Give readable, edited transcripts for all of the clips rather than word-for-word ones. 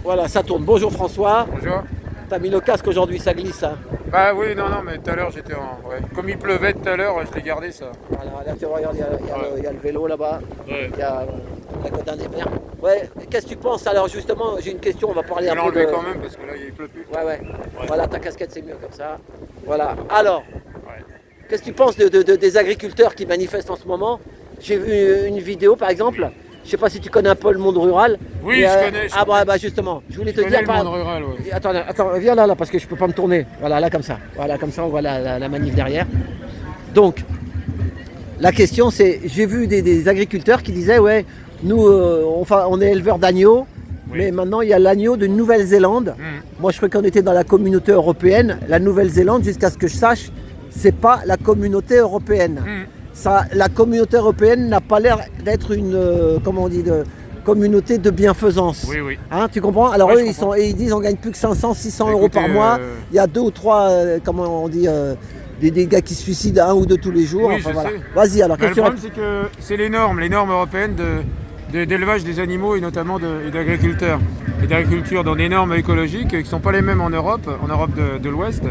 Voilà, ça tourne. Bonjour François. Bonjour. T'as mis le casque aujourd'hui, ça glisse. Hein. Bah oui, non, mais tout à l'heure j'étais en. Ouais. Comme il pleuvait tout à l'heure, je l'ai gardé ça. Voilà, là tu regardes, il y a le vélo là-bas. Ouais. Il y a la Côte des Mers. Ouais, qu'est-ce que tu penses alors justement, j'ai une question, on va parler Je un vais peu l'enlever de... quand même parce que là il pleut plus. Ouais. Voilà, ta casquette c'est mieux comme ça. Voilà, alors, Ouais. qu'est-ce que tu penses des agriculteurs qui manifestent en ce moment? J'ai vu une vidéo par exemple, je sais pas si tu connais un peu le monde rural. Oui, Et, je connais. Ah bah justement, je voulais te Je connais dire... le monde rural, ouais. Attends, viens là, parce que je peux pas me tourner. Voilà, là comme ça. Voilà, comme ça on voit la manif derrière. Donc, la question c'est, j'ai vu des agriculteurs qui disaient, ouais, nous on est éleveurs d'agneaux, Oui. mais maintenant il y a l'agneau de Nouvelle-Zélande. Moi je crois qu'on était dans la communauté européenne. La Nouvelle-Zélande, jusqu'à ce que je sache, c'est pas la communauté européenne. Ça, la communauté européenne n'a pas l'air d'être une, comment on dit, communauté de bienfaisance. Oui. Hein, tu comprends? Alors Ouais, eux, ils disent on gagne plus que 500, 600 euros Écoutez, par mois. Il y a 2 ou 3, comment on dit, des gars qui se suicident un ou deux tous les jours. Oui, Enfin, je voilà. sais. Vas-y alors, Bah, qu'est-ce le que tu problème c'est que c'est les normes européennes d'élevage des animaux et notamment d'agriculteurs. Et d'agriculture dans des normes écologiques qui ne sont pas les mêmes en Europe de l'Ouest,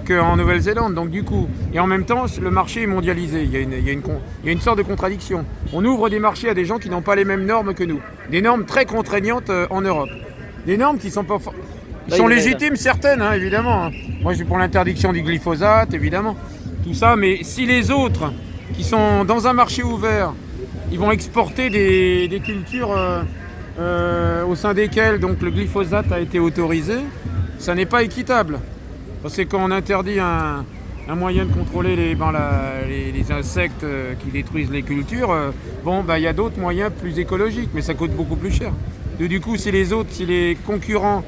qu'en Nouvelle-Zélande. Donc du coup, et en même temps, le marché est mondialisé. Il y a une sorte de contradiction. On ouvre des marchés à des gens qui n'ont pas les mêmes normes que nous. Des normes très contraignantes en Europe. Des normes qui sont pas... Qui sont légitimes, certaines, hein, évidemment. Hein. Moi, je suis pour l'interdiction du glyphosate, évidemment. Tout ça, mais si les autres, qui sont dans un marché ouvert, ils vont exporter des cultures au sein desquelles donc, le glyphosate a été autorisé, ça n'est pas équitable. Parce que quand on interdit un moyen de contrôler les insectes qui détruisent les cultures, il y a d'autres moyens plus écologiques, mais ça coûte beaucoup plus cher. Et du coup, si les concurrents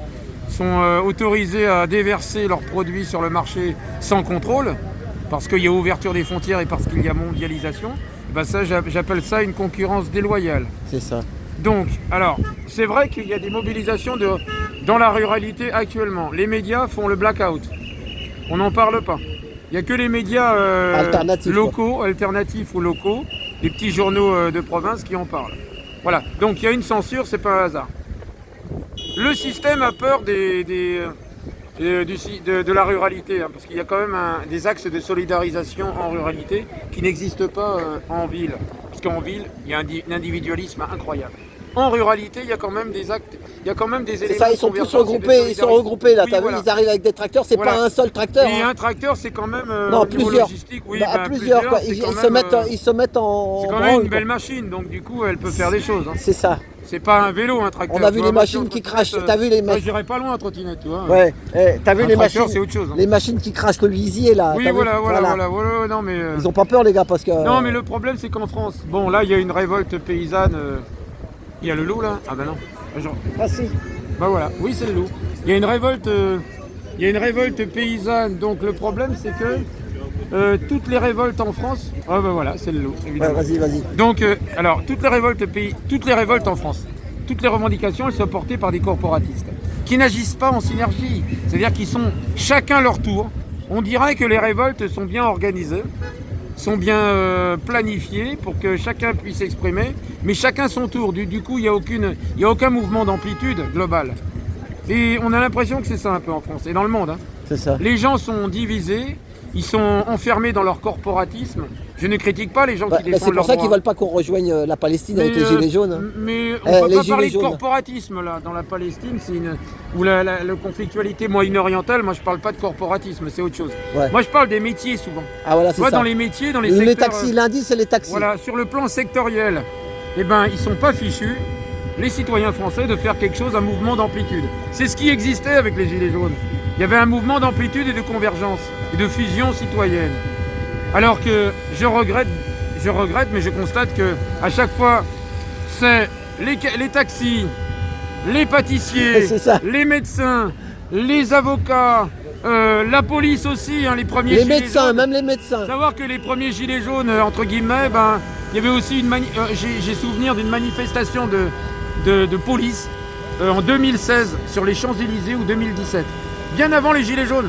sont autorisés à déverser leurs produits sur le marché sans contrôle, parce qu'il y a ouverture des frontières et parce qu'il y a mondialisation, ça j'appelle ça une concurrence déloyale. C'est ça. Donc, alors, c'est vrai qu'il y a des mobilisations dans la ruralité actuellement. Les médias font le blackout. On n'en parle pas. Il n'y a que les médias alternatifs ou locaux, les petits journaux de province qui en parlent. Voilà, donc il y a une censure, c'est pas un hasard. Le système a peur de la ruralité, hein, parce qu'il y a quand même des axes de solidarisation en ruralité qui n'existent pas en ville. Parce qu'en ville, il y a un individualisme incroyable. En ruralité, il y a quand même des actes, il y a quand même des éléments. C'est ça, ils sont tous regroupés là. Oui, voilà. Ils arrivent avec des tracteurs, c'est pas un seul tracteur. Et hein. un tracteur, c'est quand même non, plusieurs. Logistique. Oui, plusieurs. Quoi. Ils se mettent en. C'est quand même une belle machine, donc du coup, elle peut faire des choses. Hein. C'est ça. C'est pas un vélo, un tracteur. On a vu les machines qui crachent. T'as vu les machines? Je dirais pas loin, trottinette, tu vois. Ouais. T'as vu les machines? C'est autre chose. Hein. Les machines qui crachent le lisier là. Oui, voilà. Non, mais. Ils ont pas peur, les gars, parce que. Non, mais le problème, c'est qu'en France, bon, là, il y a une révolte paysanne. Il y a le loup là? Ah ben non. Ah si. Bah voilà. Oui, c'est le loup. Il y a une révolte paysanne. Donc le problème, c'est que toutes les révoltes en France. Ah ben voilà, c'est le loup. Évidemment. Ouais, vas-y. Donc alors toutes les révoltes en France, toutes les revendications, elles sont portées par des corporatistes qui n'agissent pas en synergie. C'est-à-dire qu'ils sont chacun leur tour. On dirait que les révoltes sont bien organisées, sont bien planifiées pour que chacun puisse s'exprimer, mais chacun son tour. Du coup, il n'y a aucun mouvement d'amplitude globale. Et on a l'impression que c'est ça un peu en France et dans le monde. Hein. C'est ça. Les gens sont divisés, ils sont enfermés dans leur corporatisme. Je ne critique pas les gens qui défendent leurs droits. C'est pour ça qu'ils ne veulent pas qu'on rejoigne la Palestine avec les gilets jaunes. Hein. Mais on ne peut pas parler de corporatisme là, dans la Palestine, ou la conflictualité moyen-orientale. Moi, je ne parle pas de corporatisme, c'est autre chose. Ouais. Moi, je parle des métiers souvent. Ah voilà, c'est ça. Dans les métiers, dans les secteurs... Les taxis, lundi, c'est les taxis. Voilà, sur le plan sectoriel, ils ne sont pas fichus, les citoyens français, de faire quelque chose, un mouvement d'amplitude. C'est ce qui existait avec les gilets jaunes. Il y avait un mouvement d'amplitude et de convergence, et de fusion citoyenne. Alors que je regrette, mais je constate que à chaque fois, c'est les taxis, les pâtissiers, les médecins, les avocats, la police aussi, hein, les premiers gilets jaunes. Même les médecins. Savoir que les premiers gilets jaunes, entre guillemets, il y avait aussi j'ai souvenir d'une manifestation de police en 2016 sur les Champs-Élysées ou 2017, bien avant les gilets jaunes.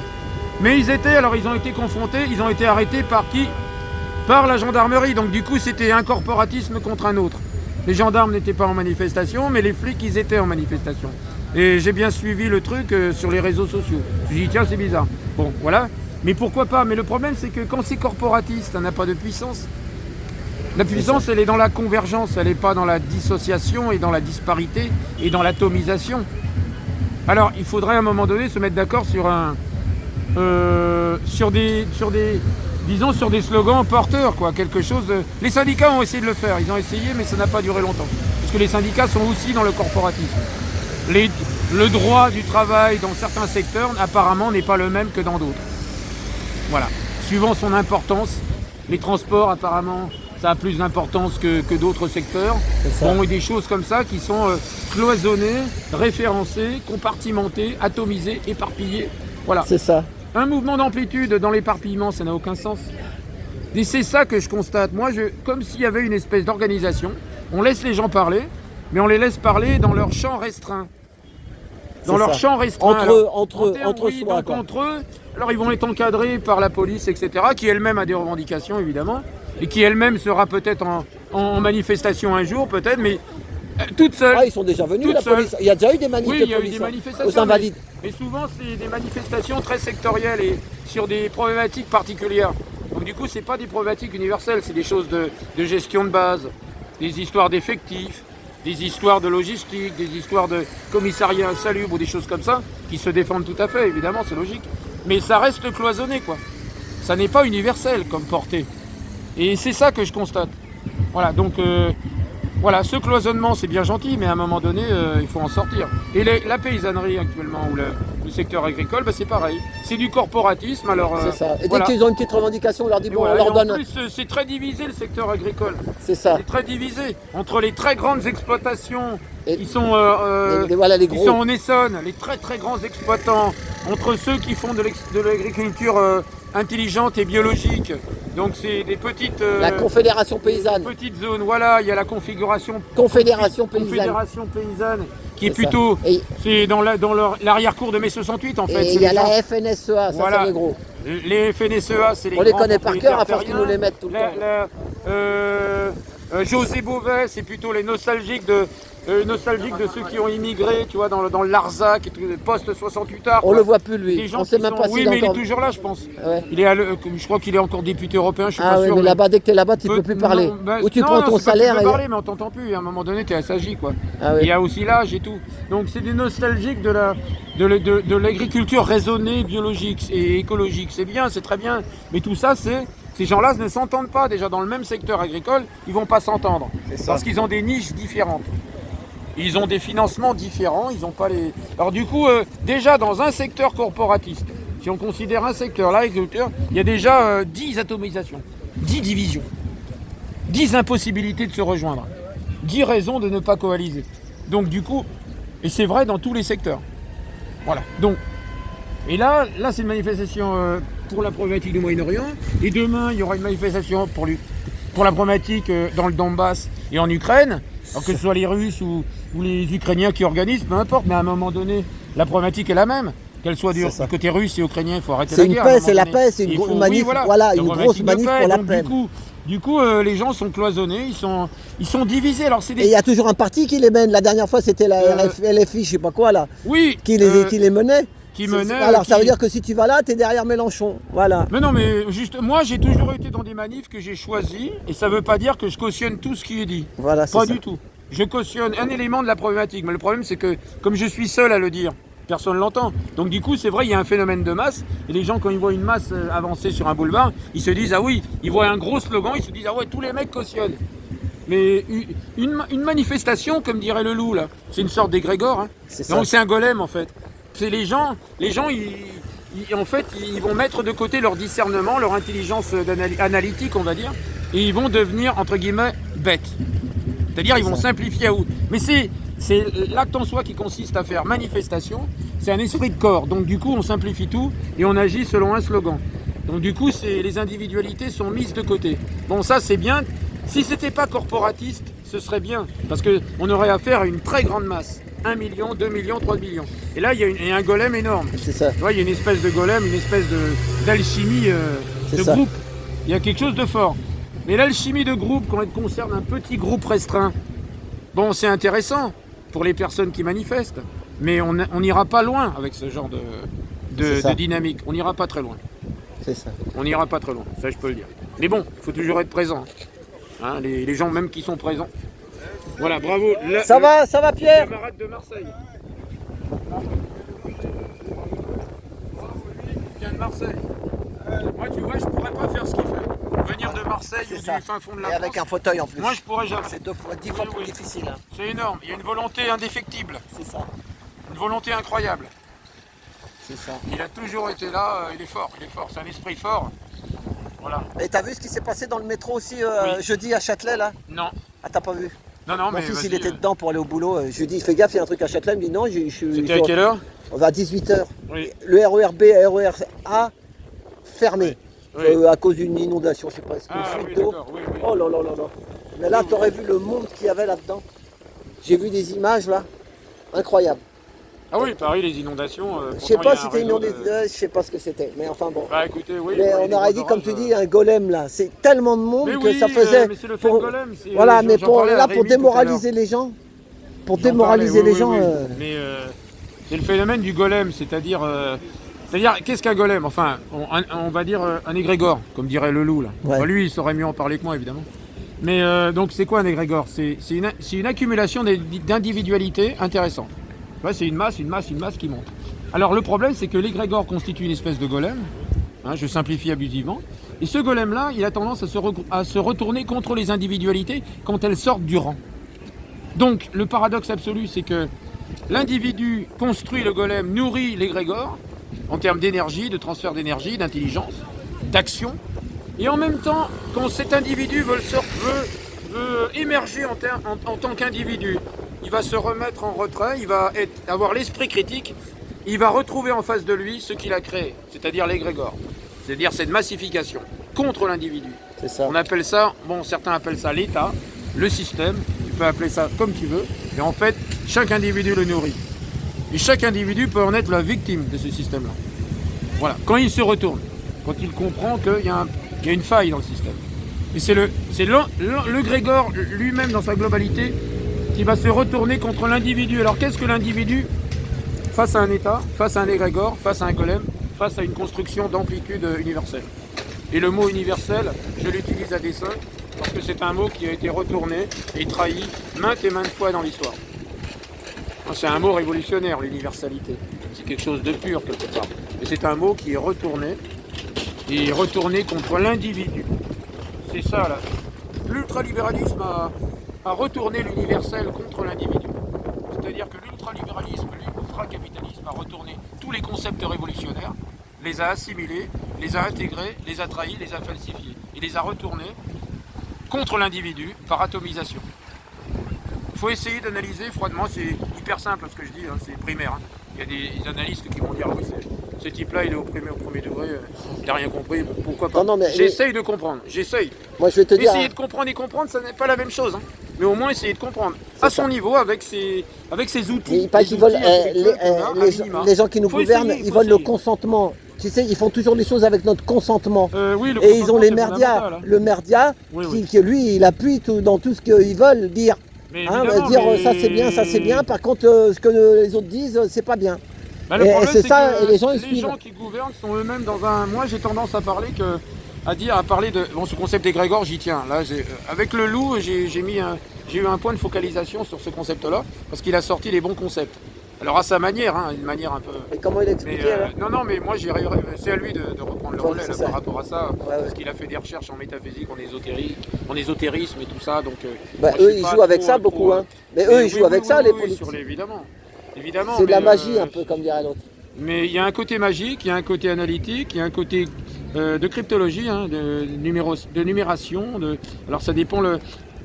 Mais ils ont été confrontés, ils ont été arrêtés par qui? Par la gendarmerie. Donc du coup, c'était un corporatisme contre un autre. Les gendarmes n'étaient pas en manifestation, mais les flics, ils étaient en manifestation. Et j'ai bien suivi le truc sur les réseaux sociaux. Je me dis, tiens, c'est bizarre. Bon, voilà. Mais pourquoi pas? Mais le problème, c'est que quand c'est corporatiste, ça n'a pas de puissance. La puissance, elle est dans la convergence, elle n'est pas dans la dissociation et dans la disparité et dans l'atomisation. Alors, il faudrait à un moment donné se mettre d'accord sur des slogans porteurs, quoi, quelque chose de... Les syndicats ont essayé de le faire, ils ont essayé, mais ça n'a pas duré longtemps. Parce que les syndicats sont aussi dans le corporatisme. Le droit du travail dans certains secteurs, apparemment, n'est pas le même que dans d'autres. Voilà. Suivant son importance, les transports, apparemment, ça a plus d'importance que d'autres secteurs. Bon, et des choses comme ça qui sont cloisonnées, référencées, compartimentées, atomisées, éparpillées. Voilà. C'est ça. Un mouvement d'amplitude dans l'éparpillement, ça n'a aucun sens. Et c'est ça que je constate. Moi, comme s'il y avait une espèce d'organisation, on laisse les gens parler, mais on les laisse parler dans leur champ restreint. Dans leur champ restreint. Entre soi. Donc entre eux, alors ils vont être encadrés par la police, etc., qui elle-même a des revendications, évidemment, et qui elle-même sera peut-être en manifestation un jour, peut-être, mais toute seule. Ah, ils sont déjà venus, la police. Il y a déjà eu des manifs de police aux Invalides. Mais souvent, c'est des manifestations très sectorielles et sur des problématiques particulières. Donc du coup, c'est pas des problématiques universelles, c'est des choses de gestion de base, des histoires d'effectifs, des histoires de logistique, des histoires de commissariat insalubre ou des choses comme ça, qui se défendent tout à fait, évidemment, c'est logique. Mais ça reste cloisonné, quoi. Ça n'est pas universel comme portée. Et c'est ça que je constate. Voilà, donc voilà, ce cloisonnement, c'est bien gentil, mais à un moment donné, il faut en sortir. Et la paysannerie actuellement, ou le secteur agricole, bah, c'est pareil. C'est du corporatisme, alors... c'est ça. Et dès voilà. qu'ils ont une petite revendication, on leur dit, bon, voilà, on leur donne... En plus, c'est très divisé, le secteur agricole. C'est ça. C'est très divisé. Entre les très grandes exploitations qui sont, les qui gros. sont en Essonne, les très très grands exploitants, entre ceux qui font de l'agriculture intelligente et biologique. Donc c'est des petites... la Confédération paysanne. Petites zones, voilà, il y a la Confédération paysanne qui est plutôt... C'est dans l'arrière-cour de mai 68 en fait. Et il y a la FNSEA, ça voilà. c'est les gros. Les FNSEA, c'est les on les connaît par cœur à force qu'ils nous les mettent tout le temps. José Bové, c'est plutôt les nostalgiques de ceux qui ont immigré, tu vois, dans le Larzac et tout, post-68 art. On le voit plus lui, on sait même pas si mais il est toujours là, je pense. Ouais. Je crois qu'il est encore député européen, je suis pas sûr. Mais là-bas, dès que t'es là-bas, tu peux plus parler. Ou tu prends ton salaire. Tu peux parler, mais on t'entend plus. À un moment donné, t'es assagi, quoi. Il y a aussi l'âge et tout. Donc c'est des nostalgiques de l'agriculture raisonnée, biologique et écologique. C'est bien, c'est très bien. Mais tout ça, ces gens-là ne s'entendent pas. Déjà dans le même secteur agricole, ils vont pas s'entendre. Parce qu'ils ont des niches différentes. Ils ont des financements différents, ils n'ont pas les... Alors du coup, déjà dans un secteur corporatiste, si on considère un secteur, l'agriculture, il y a déjà 10 atomisations, 10 divisions, 10 impossibilités de se rejoindre, 10 raisons de ne pas coaliser. Donc du coup, et c'est vrai dans tous les secteurs. Voilà. Donc, et là c'est une manifestation pour la problématique du Moyen-Orient, et demain il y aura une manifestation pour la problématique dans le Donbass et en Ukraine. Alors que ce soit les Russes ou les Ukrainiens qui organisent, peu importe, mais à un moment donné, la problématique est la même. Qu'elle soit du côté russe et ukrainien, il faut arrêter la guerre. C'est la paix, c'est une grosse manif, une grosse manif pour la paix. Du coup, les gens sont cloisonnés, ils sont divisés. Alors, Et il y a toujours un parti qui les mène. La dernière fois, c'était la LFI, je sais pas quoi, là, oui, qui les menait. Alors ça veut dire que si tu vas là, tu es derrière Mélenchon. Voilà. Mais non, mais juste, moi j'ai toujours été dans des manifs que j'ai choisis et ça veut pas dire que je cautionne tout ce qui est dit. Voilà, pas du tout. Je cautionne un élément de la problématique, mais le problème c'est que comme je suis seul à le dire, personne ne l'entend. Donc du coup, c'est vrai, il y a un phénomène de masse et les gens quand ils voient une masse avancer sur un boulevard, ils se disent ah oui, ils voient un gros slogan, ils se disent ah ouais, tous les mecs cautionnent. Mais une manifestation, comme dirait le loup là, c'est une sorte d'égrégore. Hein. Donc c'est un golem en fait. C'est les gens en fait, ils vont mettre de côté leur discernement, leur intelligence analytique, on va dire, et ils vont devenir, entre guillemets, bêtes. C'est-à-dire, ils vont simplifier à outre. Mais c'est l'acte en soi qui consiste à faire manifestation, c'est un esprit de corps. Donc, du coup, on simplifie tout et on agit selon un slogan. Donc, du coup, les individualités sont mises de côté. Bon, ça, c'est bien. Si c'était pas corporatiste, ce serait bien, parce qu'on aurait affaire à une très grande masse. 1 million, 2 millions, 3 millions. Et là, il y a un golem énorme. C'est ça. Tu vois, il y a une espèce de golem, une espèce d'alchimie de groupe. Il y a quelque chose de fort. Mais l'alchimie de groupe, quand elle concerne un petit groupe restreint, Bon, c'est intéressant pour les personnes qui manifestent, mais on n'ira pas loin avec ce genre de dynamique. On n'ira pas très loin. C'est ça. On n'ira pas très loin, ça je peux le dire. Mais bon, il faut toujours être présent. Hein, les gens même qui sont présents. Voilà, bravo. Ça va Pierre? Camarade de Marseille. Il vient de Marseille. Moi, tu vois, je pourrais pas faire ce qu'il fait. Venir de Marseille ou du fin fond de la Et France. avec un fauteuil en plus. Moi, je pourrais jamais. C'est 10 fois plus difficile. Hein. C'est énorme. Il y a une volonté indéfectible. C'est ça. Une volonté incroyable. C'est ça. Il a toujours été là. Il est fort. C'est un esprit fort. Voilà. Et t'as vu ce qui s'est passé dans le métro aussi Oui. jeudi à Châtelet là? Non. Ah t'as pas vu? Non, Mon mais fils vas-y, il était dedans pour aller au boulot. Je lui dis fais gaffe, il y a un truc à Châtelet. Il me dit non, je suis. C'était à quelle heure? On va à 18h. Oui. Le RER B et RER A fermé. Oui. Oui. À cause d'une inondation, je sais pas, est-ce qu'une Ah fuite oui, d'eau. d'accord. Oui. Oh là là là là. Mais là, t'aurais vu le monde qu'il y avait là-dedans. J'ai vu des images là, incroyables. Ah oui, Paris, les inondations. Je sais pas si c'était inondé, je sais pas ce que c'était, mais enfin bon. Bah écoutez, oui. Mais on aurait dit, comme tu dis, un golem là. C'est tellement de monde Mais que oui, ça faisait. mais c'est le fait de golem. Voilà, mais j'en parlais à là Rémi pour tout à démoraliser les gens. Pour J'en démoraliser parlais, les gens. oui. Mais c'est le phénomène du golem, c'est-à-dire, qu'est-ce qu'un golem? Enfin, on va dire un égrégore, comme dirait le loup là. Ouais. Bah, lui, il saurait mieux en parler que moi, évidemment. Mais donc, c'est quoi un égrégore? C'est une accumulation d'individualités intéressantes. Tu vois, c'est une masse qui monte. Alors, le problème, c'est que l'égrégore constitue une espèce de golem. Hein, je simplifie abusivement. Et ce golem-là, il a tendance à se retourner contre les individualités quand elles sortent du rang. Donc, le paradoxe absolu, c'est que l'individu construit le golem, nourrit l'égrégore, en termes d'énergie, de transfert d'énergie, d'intelligence, d'action. Et en même temps, quand cet individu veut émerger en tant qu'individu, il va se remettre en retrait, il va avoir l'esprit critique, il va retrouver en face de lui ce qu'il a créé, c'est-à-dire l'égrégore, c'est-à-dire cette massification contre l'individu. C'est ça. On appelle ça, certains appellent ça l'État, le système, tu peux appeler ça comme tu veux, et en fait, chaque individu le nourrit. Et chaque individu peut en être la victime de ce système-là. Voilà, quand il se retourne, quand il comprend qu'il y a une faille dans le système. Et c'est le Grégor lui-même dans sa globalité qui va se retourner contre l'individu. Alors qu'est-ce que l'individu face à un État, face à un égrégore, face à un golem, face à une construction d'amplitude universelle? Et le mot universel, je l'utilise à dessein parce que c'est un mot qui a été retourné et trahi maintes et maintes fois dans l'histoire. C'est un mot révolutionnaire, l'universalité. C'est quelque chose de pur quelque part. Et c'est un mot qui est retourné contre l'individu. C'est ça là. L'ultralibéralisme a retourné l'universel contre l'individu. C'est-à-dire que l'ultralibéralisme, l'ultracapitalisme a retourné tous les concepts révolutionnaires, les a assimilés, les a intégrés, les a trahis, les a falsifiés. Il les a retournés contre l'individu par atomisation. Il faut essayer d'analyser froidement, c'est hyper simple ce que je dis, hein, c'est primaire. Hein. Il y a des analystes qui vont dire oui, ce type-là il est au premier degré, il n'a rien compris, bon, pourquoi pas. Non, mais j'essaye de comprendre, j'essaye. Moi je vais te dire. Essayer de comprendre et comprendre, ça n'est pas la même chose. Hein. Mais au moins essayer de comprendre à son niveau avec ses outils. Pas qu'ils veulent, les gens qui nous gouvernent, ils veulent le consentement. Tu sais, ils font toujours les choses avec notre consentement. Oui, et ils ont les merdias. Le merdia, qui lui, il appuie dans tout ce qu'ils veulent dire. Dire ça c'est bien, par contre ce que les autres disent, c'est pas bien. Bah, et c'est ça, et les gens ils les suivent. gens qui gouvernent sont eux-mêmes dans un. Moi j'ai tendance à parler de. Bon, ce concept d'égrégore, j'y tiens. Là, avec le loup, j'ai eu un point de focalisation sur ce concept-là, parce qu'il a sorti les bons concepts. Alors à sa manière, hein, une manière un peu. Et comment il expliquait Non, mais moi c'est à lui de reprendre le relais là, par rapport à ça, parce qu'il a fait des recherches en métaphysique, en ésotérisme et tout ça. Donc, eux ils jouent avec ça beaucoup, hein. Mais eux ils jouent avec ça, les politiciens. Évidemment. C'est de la magie un peu, comme dirait l'autre. Mais il y a un côté magique, il y a un côté analytique, il y a un côté de cryptologie, hein, de numération. Alors ça dépend.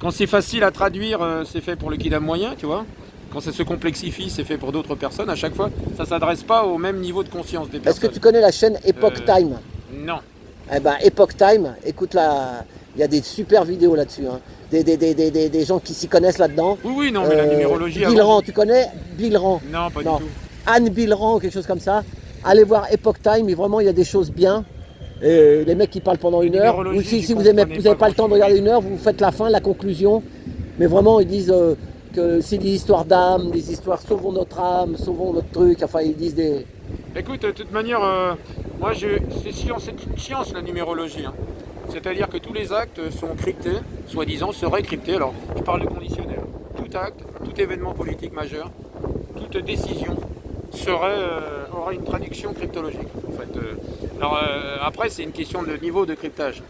Quand c'est facile à traduire, c'est fait pour le kidam moyen, tu vois. Quand ça se complexifie, c'est fait pour d'autres personnes. À chaque fois, ça ne s'adresse pas au même niveau de conscience des personnes. Est-ce que tu connais la chaîne Epoch Time? Non. Eh ben, Epoch Time, écoute là, il y a des super vidéos là-dessus. Hein. Des gens qui s'y connaissent là-dedans. Oui, non, mais la numérologie... Bilran, tu connais Bilran? Non, pas du tout. Anne Bilran, quelque chose comme ça. Allez voir Epoch Time, et vraiment, il y a des choses bien. Et les mecs qui parlent pendant une heure. Ou si vous n'avez pas le temps de regarder une heure, vous faites la fin, la conclusion. Mais vraiment, ils disent... que c'est des histoires d'âme, des histoires sauvons notre âme, sauvons notre truc, enfin ils disent des... Écoute, de toute manière, moi, c'est une science la numérologie. Hein. C'est-à-dire que tous les actes sont cryptés, soi-disant seraient cryptés. Alors, je parle de conditionnel. Tout acte, tout événement politique majeur, toute décision aurait une traduction cryptologique. En fait. Après, c'est une question de niveau de cryptage.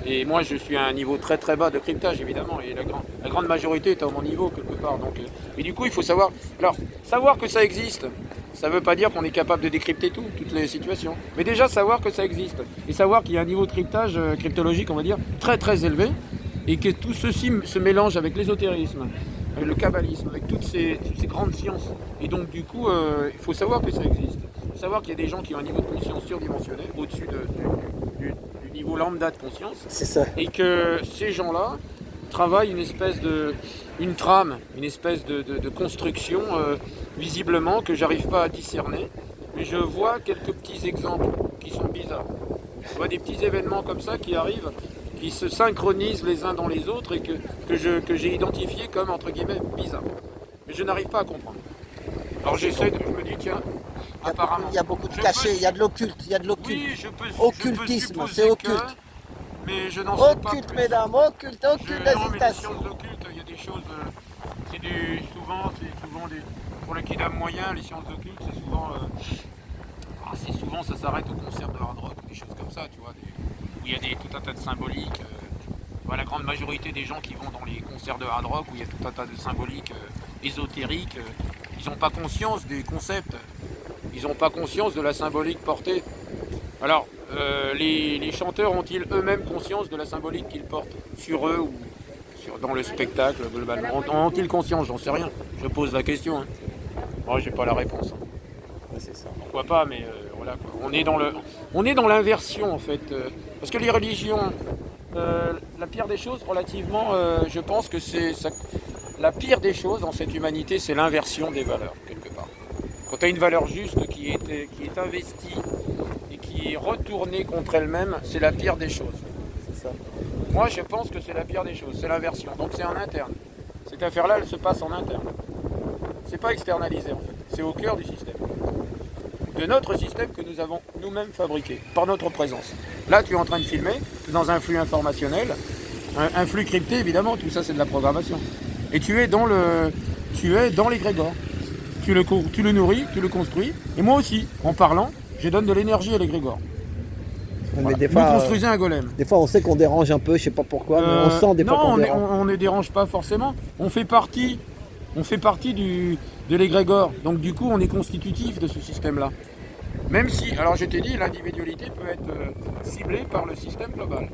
Et moi, je suis à un niveau très très bas de cryptage, évidemment, et la grande majorité est à mon niveau, quelque part. Donc, et du coup, il faut savoir... Alors, savoir que ça existe, ça ne veut pas dire qu'on est capable de décrypter toutes les situations. Mais déjà, savoir que ça existe, et savoir qu'il y a un niveau de cryptage cryptologique, on va dire, très très élevé, et que tout ceci se mélange avec l'ésotérisme, avec le kabbalisme, avec toutes ces grandes sciences. Et donc, du coup, il faut savoir que ça existe. Il faut savoir qu'il y a des gens qui ont un niveau de conscience surdimensionné, au-dessus du niveau lambda de conscience. C'est ça. Et que ces gens-là travaillent une trame, une espèce de construction, visiblement, que j'arrive pas à discerner. Mais je vois quelques petits exemples qui sont bizarres. Je vois des petits événements comme ça qui arrivent, qui se synchronisent les uns dans les autres et que j'ai identifié comme, entre guillemets, bizarres. Mais je n'arrive pas à comprendre. Alors je me dis, tiens, apparemment... Il y a beaucoup de cachets, il y a de l'occulte, il y a de l'occulte. Oui, je peux Occultisme, supposer c'est occulte. Mais je n'en sais pas Occulte, plus. mesdames, occulte, Non, occulte mais les l'hésitation. sciences occultes, il y a des choses... Pour le kidam moyen, les sciences occultes, c'est souvent ça s'arrête au concert de hard rock ou des choses comme ça, tu vois, où il y a tout un tas de symboliques. La grande majorité des gens qui vont dans les concerts de hard rock où il y a tout un tas de symboliques ésotériques, ils n'ont pas conscience des concepts, ils n'ont pas conscience de la symbolique portée. Alors, les chanteurs ont-ils eux-mêmes conscience de la symbolique qu'ils portent sur eux ou dans le spectacle globalement? Ont-ils conscience? J'en sais rien. Je pose la question. Hein. Moi, j'ai pas la réponse. Ouais, c'est ça. Pourquoi pas, mais voilà quoi. On est dans l'inversion en fait. Parce que les religions, la pire des choses, relativement, je pense que la pire des choses dans cette humanité, c'est l'inversion des valeurs, quelque part. Quand tu as une valeur juste qui est investie et qui est retournée contre elle-même, c'est la pire des choses. C'est ça. Moi, je pense que c'est la pire des choses, c'est l'inversion. Donc c'est en interne. Cette affaire-là, elle se passe en interne. C'est pas externalisé en fait. C'est au cœur du système. De notre système que nous avons nous-mêmes fabriqué, par notre présence. Là, tu es en train de filmer, dans un flux informationnel, un flux crypté évidemment, tout ça c'est de la programmation. Et tu es dans l'égrégore. Tu le nourris, tu le construis. Et moi aussi, en parlant, je donne de l'énergie à l'égrégore. Mais des Vous fois, construisez un golem. des fois, on sait qu'on dérange un peu, je sais pas pourquoi, mais on sent des fois qu'on dérange. Non, on ne dérange pas forcément. On fait partie de l'égrégore. Donc du coup, on est constitutif de ce système-là. Même si, alors je t'ai dit, l'individualité peut être ciblée par le système global.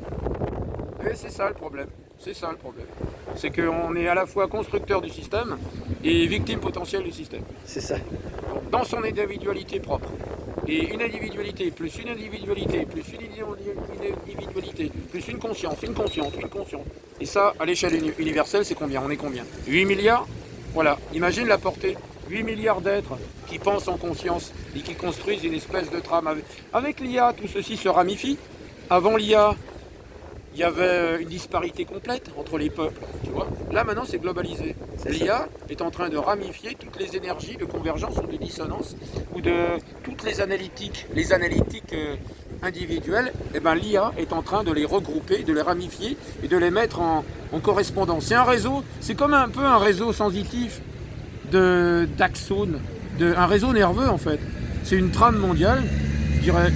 Et c'est ça le problème. C'est ça le problème. C'est qu'on est à la fois constructeur du système et victime potentielle du système. C'est ça. Donc, dans son individualité propre. Et une individualité, plus une individualité, plus une individualité, plus une conscience. Et ça, à l'échelle universelle, c'est combien? On est combien? 8 milliards? Voilà, imagine la portée. 8 milliards d'êtres qui pensent en conscience et qui construisent une espèce de trame. Avec l'IA, tout ceci se ramifie. Avant l'IA, il y avait une disparité complète entre les peuples, tu vois. Là, maintenant, c'est globalisé. L'IA est en train de ramifier toutes les énergies de convergence ou de dissonance, ou de toutes les analytiques individuelles. Et ben, l'IA est en train de les regrouper, de les ramifier et de les mettre en correspondance. C'est un réseau, c'est comme un peu un réseau sensitif d'axones, un réseau nerveux en fait. C'est une trame mondiale, je dirais,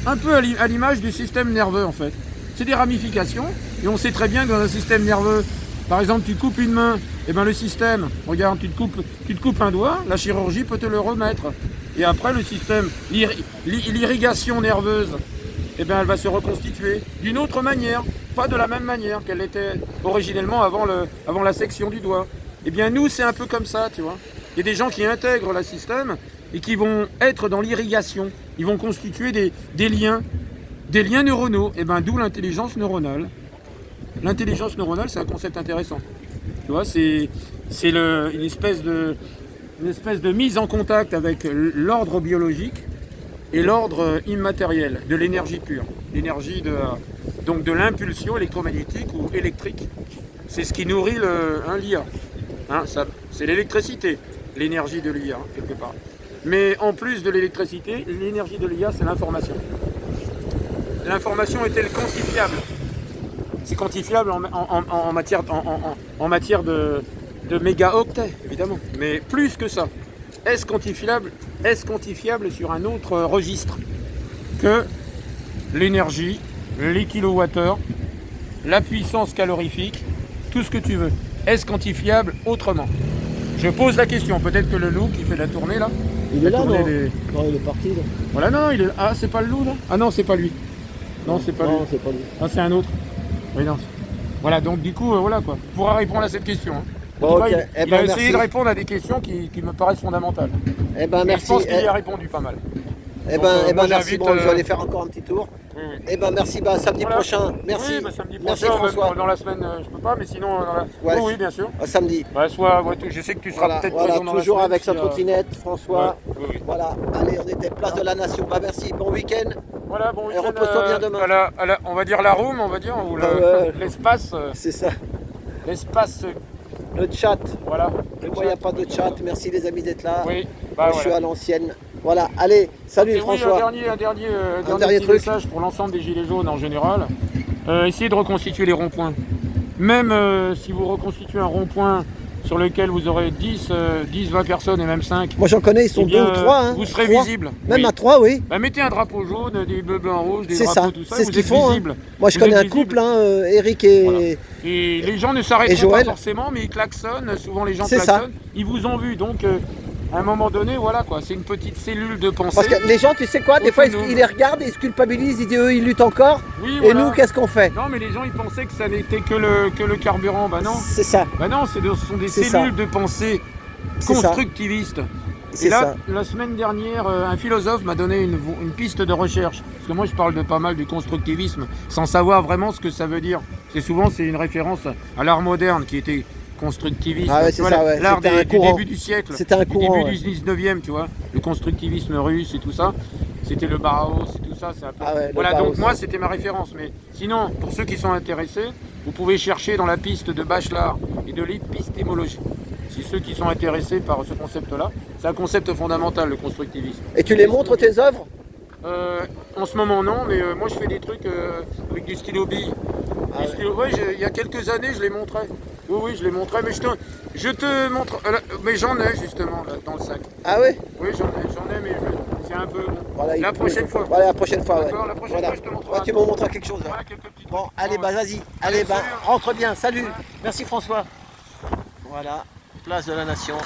un peu à l'image du système nerveux en fait. C'est des ramifications, et on sait très bien que dans un système nerveux, par exemple, tu coupes une main, et bien le système, regarde, tu te coupes un doigt, la chirurgie peut te le remettre. Et après, le système, l'irrigation nerveuse, et bien elle va se reconstituer d'une autre manière, pas de la même manière qu'elle était originellement avant la section du doigt. Et bien nous, c'est un peu comme ça, tu vois. Il y a des gens qui intègrent le système et qui vont être dans l'irrigation. Ils vont constituer des liens neuronaux, et ben d'où l'intelligence neuronale. L'intelligence neuronale, c'est un concept intéressant. Tu vois, c'est une espèce de mise en contact avec l'ordre biologique et l'ordre immatériel, de l'énergie pure. L'énergie donc de l'impulsion électromagnétique ou électrique. C'est ce qui nourrit l'IA. Hein, c'est l'électricité, l'énergie de l'IA, quelque part. Mais en plus de l'électricité, l'énergie de l'IA, c'est l'information. L'information est-elle quantifiable? C'est quantifiable en matière de mégaoctets, évidemment. Mais plus que ça, est-ce quantifiable sur un autre registre que l'énergie, les kilowattheures, la puissance calorifique, tout ce que tu veux? Est-ce quantifiable autrement? Je pose la question. Peut-être que le loup qui fait la tournée là. Il est là, non? Des... Non, il est parti. Là. Voilà, non, il est. Ah, c'est pas le loup là? Ah non, c'est pas lui. Non, c'est pas lui. Non, c'est pas lui. Ah, c'est un autre. Oui, non. Voilà, donc du coup, voilà quoi. On pourra répondre à cette question. Hein. Bon, ok. Il a essayé de répondre à des questions qui me paraissent fondamentales. Eh ben, merci. Je pense qu'il y a répondu pas mal. Merci. Bon, je vais aller faire encore un petit tour. Oui. Eh ben, merci. Bah, samedi prochain. Merci. Oui, samedi merci prochain, François. dans la semaine, je peux pas, mais sinon, oui, bien sûr. Samedi. Je sais que tu seras peut-être présent dans la toujours semaine, avec sa trottinette, François. Oui. Voilà. Allez, on était place de la Nation. Bah, merci. Bon week-end. Voilà, bon week-end. Repose-toi bien demain. On va dire la room, ou l'espace. C'est ça. L'espace. Le chat. Voilà. Mais moi, il n'y a pas de chat. Merci les amis d'être là. Oui. Je suis à l'ancienne. Voilà, allez, salut Et François. Oui, un dernier petit message pour l'ensemble des gilets jaunes en général. Essayez de reconstituer les ronds-points. Même si vous reconstituez un rond-point sur lequel vous aurez 10, 20 personnes et même 5. Moi j'en connais, ils sont 2 ou 3. Hein, vous serez 3. visible. Même à 3, oui. Bah, mettez un drapeau jaune, des bleus, blancs, rouges, des drapeaux, tout ça. C'est ce qu'ils font. Hein. Moi je vous connais un visible. couple, Eric et... Voilà. Et les gens ne s'arrêtent pas forcément, mais ils klaxonnent. Souvent les gens klaxonnent. Ils vous ont vu, donc... à un moment donné, voilà quoi, c'est une petite cellule de pensée. Parce que les gens, tu sais quoi, des fois ils les regardent, ils se culpabilisent, ils disent eux ils luttent encore. Oui, et nous, qu'est-ce qu'on fait? Non, mais les gens ils pensaient que ça n'était que le carburant. Bah non. C'est ça. Bah non, ce sont des cellules de pensée constructivistes. Et là, la semaine dernière, un philosophe m'a donné une piste de recherche. Parce que moi je parle de pas mal du constructivisme sans savoir vraiment ce que ça veut dire. C'est une référence à l'art moderne qui était constructivisme, l'art du début du siècle, c'était un courant, du début du 19e, tu vois, le constructivisme russe et tout ça, c'était le Bauhaus et tout ça, c'est un peu... voilà, donc moi c'était ma référence, mais sinon, pour ceux qui sont intéressés, vous pouvez chercher dans la piste de Bachelard et de l'épistémologie. Si ceux qui sont intéressés par ce concept-là, c'est un concept fondamental, le constructivisme. Et tu les montres tes œuvres? En ce moment non, mais moi je fais des trucs avec du stylo bille. Il y a quelques années je les montrais. Oui, je les montrais, mais je te montre. Mais j'en ai justement là, dans le sac. Ah oui? Oui, j'en ai, mais c'est un peu. Voilà, la prochaine fois. Voilà, la prochaine fois. Ouais. La prochaine fois, je te montrerai. Tu me montreras quelque chose. Voilà, quelques petits bon, trucs. allez, bah vas-y. Allez, bah rentre bien. Salut. Merci François. Voilà, place de la Nation.